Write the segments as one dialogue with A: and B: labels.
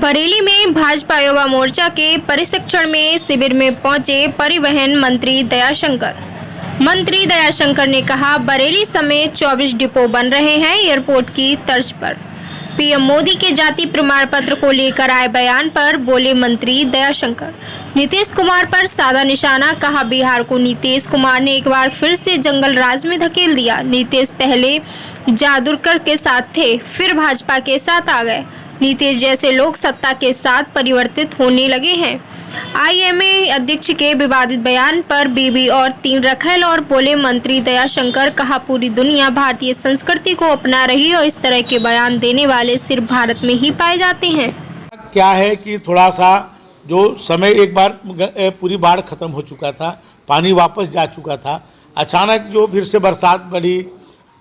A: बरेली में भाजपा युवा मोर्चा के प्रशिक्षण में शिविर में पहुंचे परिवहन मंत्री दयाशंकर। मंत्री दयाशंकर ने कहा, बरेली समेत 24 डिपो बन रहे हैं एयरपोर्ट की तर्ज पर। पीएम मोदी के जाति प्रमाण पत्र को लेकर आए बयान पर बोले मंत्री दयाशंकर। नीतीश कुमार पर साधा निशाना, कहा बिहार को नीतीश कुमार ने एक बार फिर से जंगल राज में धकेल दिया। नीतीश पहले जादूगर के साथ थे, फिर भाजपा के साथ आ गए। नीतीश जैसे लोग सत्ता के साथ परिवर्तित होने लगे हैं। आईएमए अध्यक्ष के विवादित बयान पर बीबी और 3 रखेल और बोले मंत्री दयाशंकर। कहा, पूरी दुनिया भारतीय संस्कृति को अपना रही है और इस तरह के बयान देने वाले सिर्फ भारत में ही पाए जाते हैं।
B: क्या है कि थोड़ा सा जो समय एक बार पूरी बाढ़ खत्म हो चुका था, पानी वापस जा चुका था, अचानक जो फिर से बरसात बढ़ी,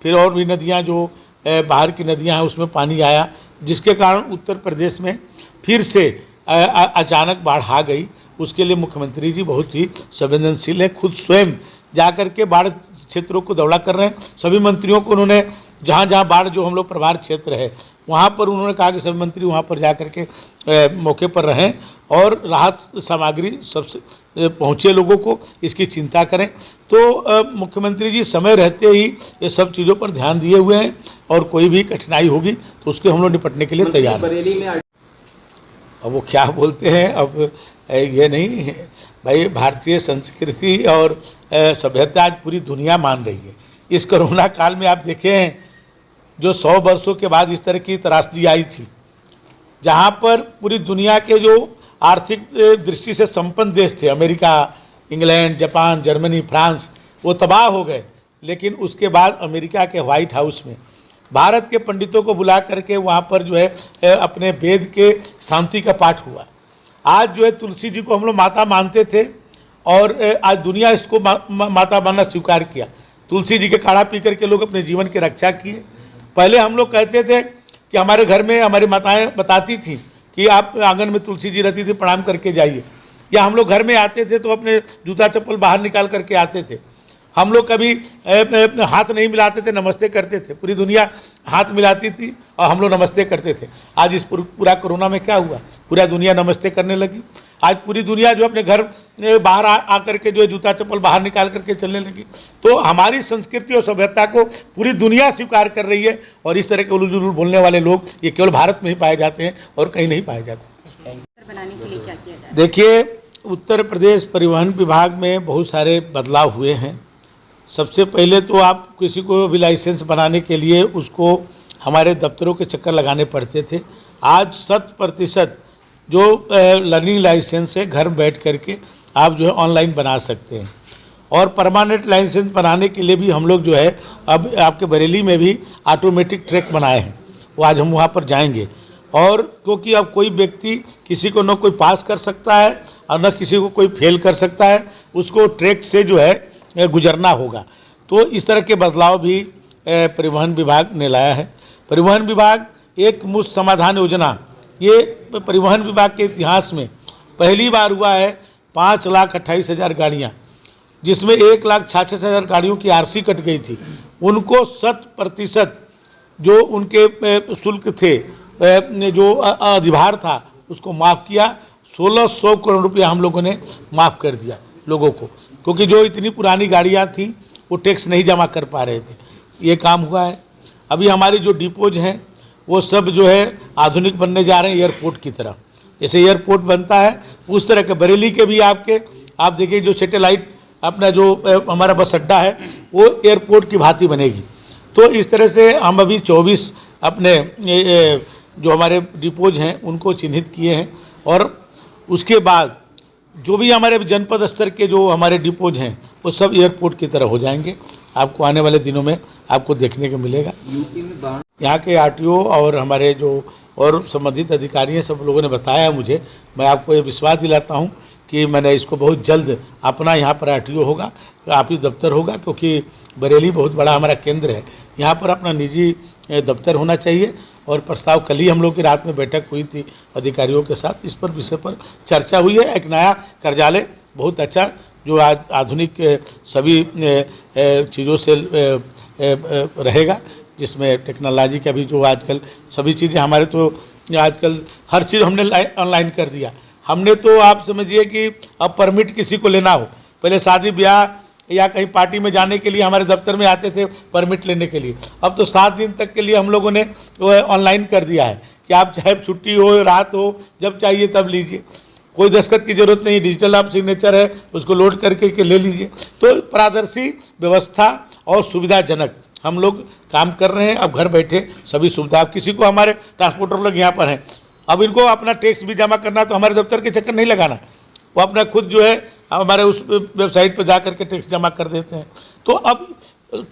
B: फिर और भी नदियाँ जो बाहर की नदियाँ हैं उसमें पानी आया, जिसके कारण उत्तर प्रदेश में फिर से अचानक बाढ़ आ गई। उसके लिए मुख्यमंत्री जी बहुत ही संवेदनशील है, खुद स्वयं जाकर के बाढ़ क्षेत्रों को दौरा कर रहे हैं। सभी मंत्रियों को उन्होंने जहाँ जहाँ बाढ़ जो हम लोग प्रभावित क्षेत्र है वहाँ पर उन्होंने कहा कि सभी मंत्री वहाँ पर जाकर के मौके पर रहें और राहत सामग्री सबसे पहुँचे लोगों को, इसकी चिंता करें। तो मुख्यमंत्री जी समय रहते ही ये सब चीज़ों पर ध्यान दिए हुए हैं और कोई भी कठिनाई होगी तो उसके हम लोग निपटने के लिए तैयार हैं। अब वो क्या बोलते हैं, अब ये नहीं है भाई, भारतीय संस्कृति और सभ्यता आज पूरी दुनिया मान रही है। इस कोरोना काल में आप देखें, जो 100 वर्षों के बाद इस तरह की त्रासदी आई थी, जहाँ पर पूरी दुनिया के जो आर्थिक दृष्टि से संपन्न देश थे, America, England, Japan, Germany, France, वो तबाह हो गए। लेकिन उसके बाद अमेरिका के व्हाइट हाउस में भारत के पंडितों को बुला करके वहाँ पर जो है अपने वेद के शांति का पाठ हुआ। आज जो है तुलसी जी को हम लोग माता मानते थे और आज दुनिया इसको माता मानना स्वीकार किया। तुलसी जी के काढ़ा पी करके लोग अपने जीवन की रक्षा किए। पहले हम लोग कहते थे कि हमारे घर में हमारी माताएं बताती थी कि आप आंगन में तुलसी जी रहती थी, प्रणाम करके जाइए। या हम लोग घर में आते थे तो अपने जूता चप्पल बाहर निकाल करके आते थे। हम लोग कभी हाथ नहीं मिलाते थे, नमस्ते करते थे। पूरी दुनिया हाथ मिलाती थी और हम लोग नमस्ते करते थे। आज इस पूरा कोरोना में क्या हुआ, पूरा दुनिया नमस्ते करने लगी। आज पूरी दुनिया जो अपने घर बाहर आकर के जो है जूता चप्पल बाहर निकाल करके चलने लगी। तो हमारी संस्कृति और सभ्यता को पूरी दुनिया स्वीकार कर रही है और इस तरह के उलूल जुलूल बोलने वाले लोग ये केवल भारत में ही पाए जाते हैं और कहीं नहीं पाए जाते।
A: बनाने के लिए क्या किया जाए?
B: देखिए, उत्तर प्रदेश परिवहन विभाग में बहुत सारे बदलाव हुए हैं। सबसे पहले तो आप किसी को भी लाइसेंस बनाने के लिए उसको हमारे दफ्तरों के चक्कर लगाने पड़ते थे। आज 100% जो लर्निंग लाइसेंस है घर बैठ करके आप जो है ऑनलाइन बना सकते हैं। और परमानेंट लाइसेंस बनाने के लिए भी हम लोग जो है अब आपके बरेली में भी ऑटोमेटिक ट्रैक बनाए हैं, वो आज हम वहाँ पर जाएंगे। और क्योंकि अब कोई व्यक्ति किसी को न कोई पास कर सकता है और न किसी को कोई फेल कर सकता है, उसको ट्रैक से जो है गुजरना होगा। तो इस तरह के बदलाव भी परिवहन विभाग ने लाया है। परिवहन विभाग एक मुश्त समाधान योजना, ये परिवहन विभाग के इतिहास में पहली बार हुआ है। 5,28,000 गाड़ियाँ, जिसमें 1,66,000 गाड़ियों की आरसी कट गई थी, उनको 100% जो उनके शुल्क थे, जो अधिभार था, उसको माफ़ किया। 1,600 करोड़ रुपया हम लोगों ने माफ़ कर दिया लोगों को, क्योंकि जो इतनी पुरानी गाड़ियाँ थीं वो टैक्स नहीं जमा कर पा रहे थे। ये काम हुआ है। अभी हमारी जो डिपोज हैं वो सब जो है आधुनिक बनने जा रहे हैं, एयरपोर्ट की तरह। जैसे एयरपोर्ट बनता है उस तरह के बरेली के भी आप देखिए, जो सैटेलाइट अपना जो हमारा बस अड्डा है वो एयरपोर्ट की भांति बनेगी। तो इस तरह से हम अभी 24 अपने जो हमारे डिपोज हैं उनको चिन्हित किए हैं और उसके बाद जो भी हमारे जनपद स्तर के जो हमारे डिपोज हैं वो सब एयरपोर्ट की तरह हो जाएंगे। आपको आने वाले दिनों में आपको देखने को मिलेगा। यहाँ के आरटीओ और हमारे जो और संबंधित अधिकारी हैं, सब लोगों ने बताया मुझे। मैं आपको ये विश्वास दिलाता हूँ कि मैंने इसको बहुत जल्द अपना यहाँ पर आरटीओ होगा, ऑफिस दफ्तर होगा, क्योंकि बरेली बहुत बड़ा हमारा केंद्र है। यहाँ पर अपना निजी दफ्तर होना चाहिए। और प्रस्ताव कल ही हम लोग की रात में बैठक हुई थी अधिकारियों के साथ, इस पर विषय पर चर्चा हुई है। एक नया कार्यालय बहुत अच्छा जो आज आधुनिक सभी चीज़ों से रहेगा, जिसमें टेक्नोलॉजी का भी जो आजकल सभी चीज़ें हमारे तो आजकल हर चीज़ हमने ऑनलाइन कर दिया। हमने तो आप समझिए कि अब परमिट किसी को लेना हो, पहले शादी ब्याह या कहीं पार्टी में जाने के लिए हमारे दफ्तर में आते थे परमिट लेने के लिए। अब तो 7 दिन तक के लिए हम लोगों ने वो ऑनलाइन कर दिया है कि आप चाहे छुट्टी हो रात हो जब चाहिए तब लीजिए, कोई दस्तखत की जरूरत नहीं, डिजिटल आप सिग्नेचर है उसको लोड करके के ले लीजिए। तो पारदर्शी व्यवस्था और सुविधाजनक हम लोग काम कर रहे हैं। अब घर बैठे सभी सुविधा, अब किसी को हमारे ट्रांसपोर्टर लोग यहाँ पर हैं, अब इनको अपना टैक्स भी जमा करना तो हमारे दफ्तर के चक्कर नहीं लगाना, वो अपना खुद जो है हमारे उस वेबसाइट पर जा करके टैक्स जमा कर देते हैं। तो अब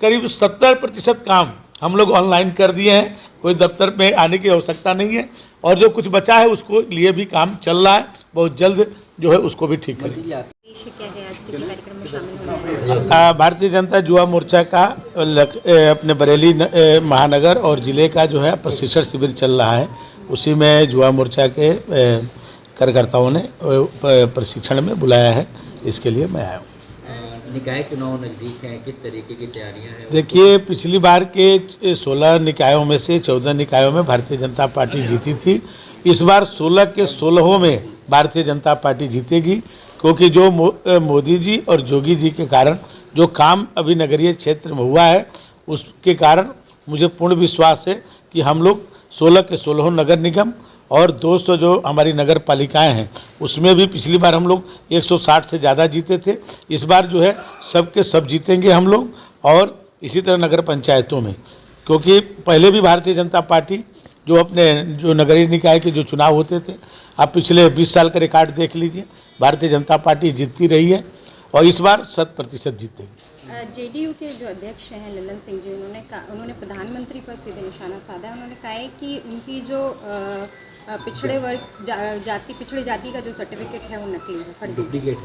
B: करीब 70% काम हम लोग ऑनलाइन कर दिए हैं, कोई दफ्तर में आने की आवश्यकता नहीं है। और जो कुछ बचा है उसको लिए भी काम चल रहा है, बहुत जल्द जो है उसको भी ठीक करेंगे।
A: क्या है आज किसी कार्यक्रम में शामिल होना?
B: भारतीय जनता युवा मोर्चा का अपने बरेली महानगर और ज़िले का जो है प्रशिक्षण शिविर चल रहा है, उसी में युवा मोर्चा के कार्यकर्ताओं ने प्रशिक्षण में बुलाया है, इसके लिए मैं आया हूँ।
C: निकाय चुनाव नज़दीक हैं, किस तरीके की तैयारियां हैं?
B: देखिए, पिछली बार के 16 निकायों में से 14 निकायों में भारतीय जनता पार्टी जीती थी। इस बार 16 के 16 में भारतीय जनता पार्टी जीतेगी, क्योंकि जो मोदी जी और योगी जी के कारण जो काम अभी नगरीय क्षेत्र में हुआ है उसके कारण मुझे पूर्ण विश्वास है कि हम लोग 16 के 16 नगर निगम और 200 जो हमारी नगर पालिकाएँ हैं उसमें भी पिछली बार हम लोग 160 से ज़्यादा जीते थे। इस बार जो है सब के सब जीतेंगे हम लोग, और इसी तरह नगर पंचायतों में, क्योंकि पहले भी भारतीय जनता पार्टी जो अपने जो नगरीय निकाय के जो चुनाव होते थे, आप पिछले 20 साल का रिकॉर्ड देख लीजिए, भारतीय जनता पार्टी जीतती रही है और इस बार 100% जीतेगी।
D: जेडीयू के जो अध्यक्ष हैं ललन सिंह जी, उन्होंने प्रधानमंत्री पर सीधे निशाना साधा है। उन्होंने कहा है कि उनकी जो पिछड़े वर्ग पिछड़ी जाति का जो सर्टिफिकेट है वो नकली है, डुप्लीकेट।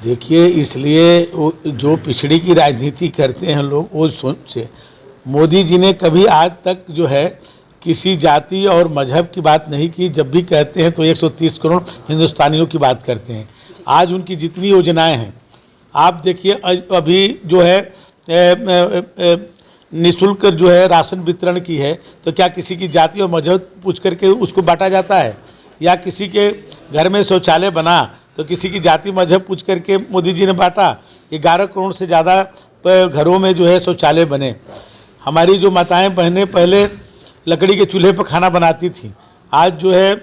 B: देखिए, इसलिए जो पिछड़ी की राजनीति करते हैं लोग वो सोचे, मोदी जी ने कभी आज तक जो है किसी जाति और मजहब की बात नहीं की। जब भी कहते हैं तो 130 करोड़ हिंदुस्तानियों की बात करते हैं। आज उनकी जितनी योजनाएं हैं आप देखिए, अभी जो है निःशुल्क जो है राशन वितरण की है, तो क्या किसी की जाति और मजहब पूछ करके उसको बांटा जाता है? या किसी के घर में शौचालय बना तो किसी की जाति मजहब पूछ करके मोदी जी ने बांटा? 11 करोड़ से ज़्यादा घरों में जो है शौचालय बने। हमारी जो माताएं बहनें पहले लकड़ी के चूल्हे पर खाना बनाती थी, आज जो है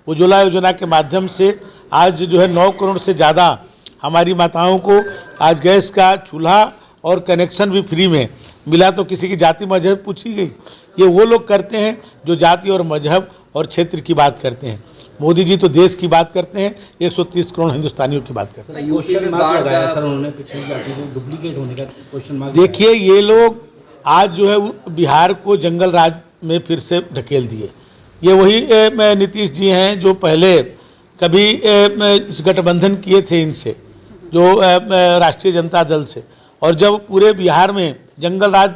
B: उज्ज्वला योजना के माध्यम से आज जो है 9 करोड़ से ज़्यादा हमारी माताओं को आज गैस का चूल्हा और कनेक्शन भी फ्री में मिला। तो किसी की जाति मजहब पूछी गई? ये वो लोग करते हैं जो जाति और मजहब और क्षेत्र की बात करते हैं। मोदी जी तो देश की बात करते हैं, 130 करोड़ हिंदुस्तानियों की बात करते हैं।
C: क्वेश्चन मार्क लगाया सर उन्होंने, पिछली जाति को डुप्लीकेट होने का क्वेश्चन मार्क।
B: देखिए, ये लोग आज जो है बिहार को जंगल राज में फिर से ढकेल दिए। ये वही नीतीश जी हैं जो पहले कभी इस गठबंधन किए थे इनसे, जो राष्ट्रीय जनता दल से, और जब पूरे बिहार में जंगल राज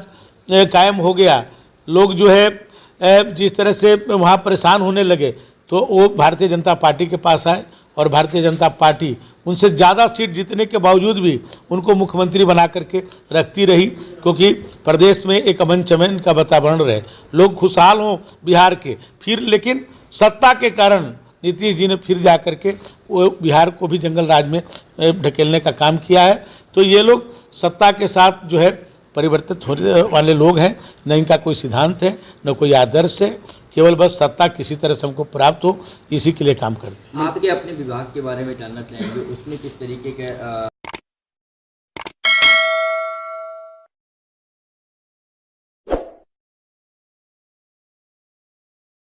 B: कायम हो गया, लोग जो है जिस तरह से वहाँ परेशान होने लगे, तो वो भारतीय जनता पार्टी के पास आए और भारतीय जनता पार्टी उनसे ज़्यादा सीट जीतने के बावजूद भी उनको मुख्यमंत्री बना करके रखती रही, क्योंकि प्रदेश में एक अमन चमन का वातावरण रहे, लोग खुशहाल हों बिहार के। फिर लेकिन सत्ता के कारण नीतीश जी ने फिर जा कर के वो बिहार को भी जंगल राज में ढकेलने का काम किया है। तो ये लोग सत्ता के साथ जो है परिवर्तित होने वाले लोग हैं, न इनका कोई सिद्धांत है न कोई आदर्श है, केवल बस सत्ता किसी तरह से हमको प्राप्त हो इसी के लिए काम करते हैं।
C: आपके अपने विभाग के बारे में जानना चाहेंगे, उसमें किस तरीके के